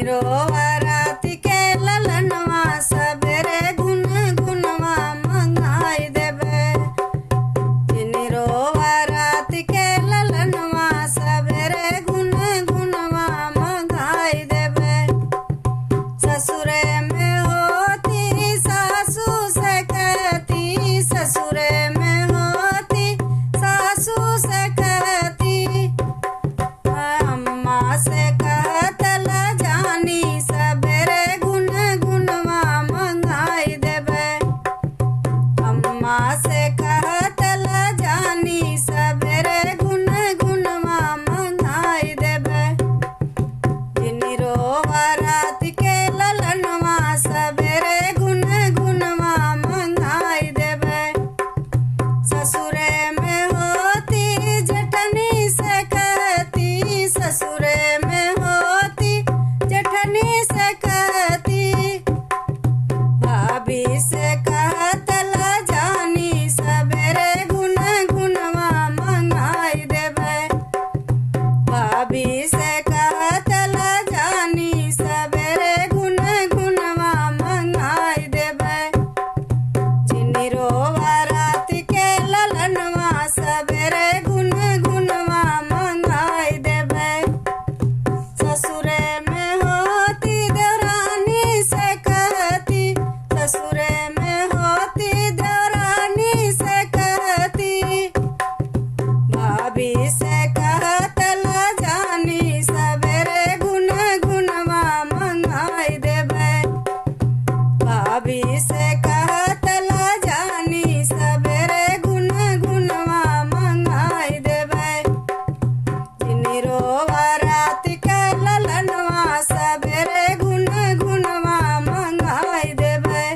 रोवा राति के ललनवा सबेरे गुन गुनवा मंगाई देबे। जिनी रोवा राति के ललनवा सबेरे गुन गुनवा मंगाई देबे। ससुरे में होती सासू से कहती, ससुरे में होती सासू से कहती, अम्मा से कहत ला जानी सबेरे गुन गुनवा मंगाई देबे। अम्मा से कहत ला जानी सबेरे गुन गुनवा मंगाई देबे। जिनी रोवा राति के ललनवा सबेरे गुन गुनवा मंगाई देबे। ससुरे में होती जठनी से कहती, ससुरे में होती जठनी से कहती, भाभी से कहत ला जानी सबेरे गुन गुनवा मंगाई देबे। भाभी से कहत ला जानी सबेरे गुन गुनवा मंगाई देबे। जिनी रोवा राति के ललनवा सबेरे गुन गुनवा मंगाई देबे। ससुरे में होती देवरानी से कहती, ससुरे में होती देवरानी से कहती, भाभी से कहत ला जानी सबेरे गुन गुनवा मंगाई देबे। भाभी से कहत ला जानी सबेरे गुन गुनवा मंगाई देबे। जिनी रोवा राति के ललनवा सबेरे गुन गुनवा मंगाई देबे।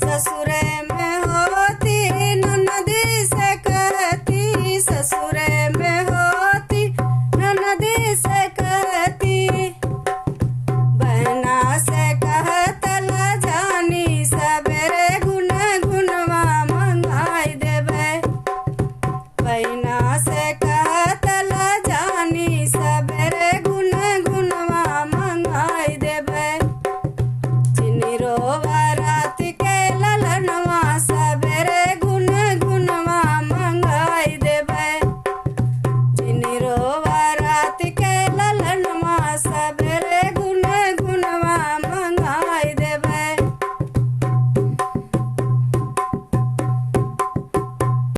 ससुरे में होती ननदी से कहती, ससुरे में होती ननदी से कहती, बहना से कहत ला जानी सबेरे गुन गुनवा मंगाई देबे। बहना से